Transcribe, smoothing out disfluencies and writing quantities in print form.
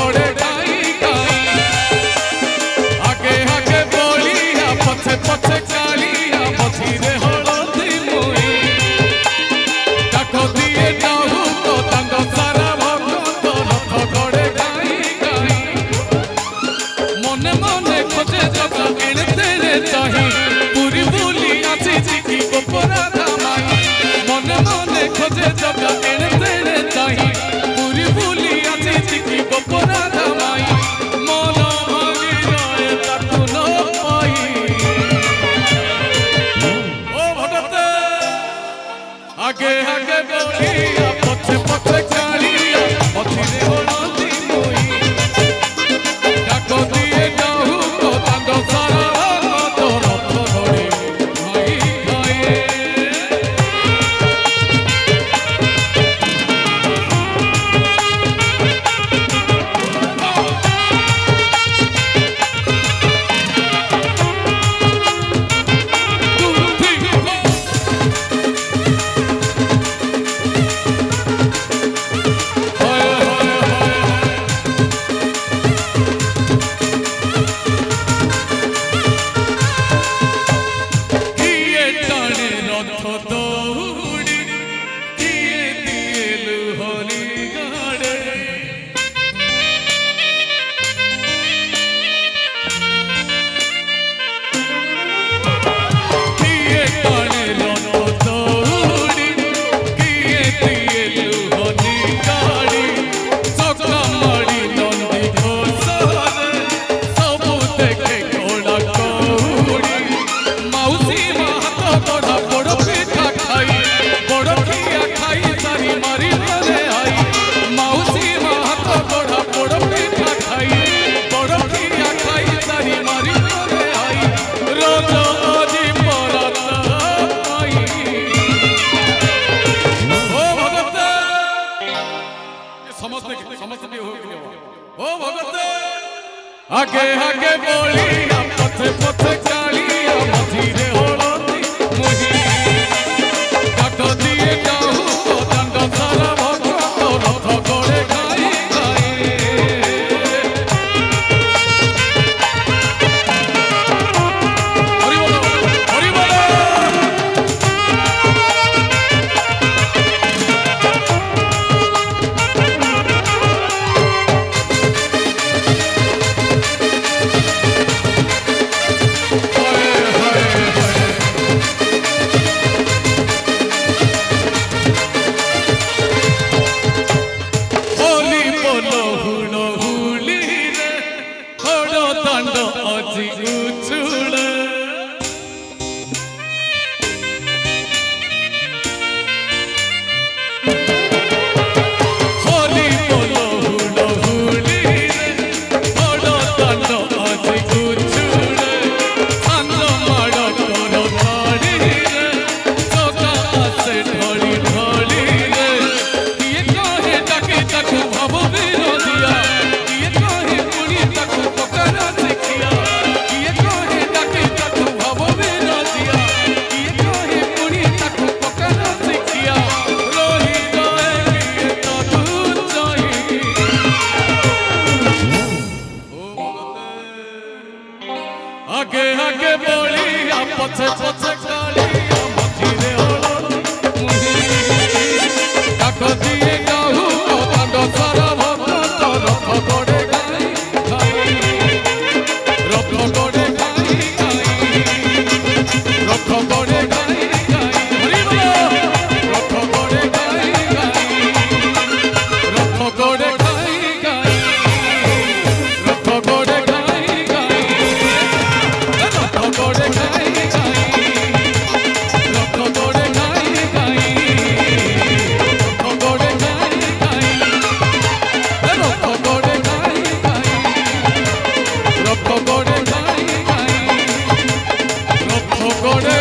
গড়ে গাই গাই আগে আগে বলিয়া পছে পছে কালিয়া মঝিরে হলদি মই ডাক দিয়ে ডাহু তো তাঙ্গ সারা ভক্ত রথ গড়ে গাই গাই মনে মনে খোঁজে জগা এনে তেরে চাহি পুরি বুলি আছে চিকি গোপরা ধামাই মনে মনে খোঁজে জগা এনে তেরে চাহি পুরি বুলি আছে চিকি গোপরা ধামাই মন ভাঙি যায় তাকু ন পাই ও ভটতে আগে আগে বলিয়া পছে পছে কালিয়া মঝিরে হলদি মই ডাক দিয়ে ডাহু তো তাঙ্গ সারা ভক্ত রথ গড়ে গাই গাই आगे आगे बोलिया पथे पथे कालिया मझिरे हलदी মই ডাক দিয়ে ডাহু তো তাঙ্গ সারা ভক্ত রথ গড়ে গাই গাই হরি বল হরি বল आगे आगे बोलिया पछे पछे कालिया मझिरे हलदी মই डाक दिए डाहु तो तांग सारा भक्त रथ गड़े गाई गाई रथ गड़े गाई गाई रथ गड़े गाई गाई हरि बोल रथ गड़े गाई गाई रथ गड़े गाई गाई रथ गड़े Go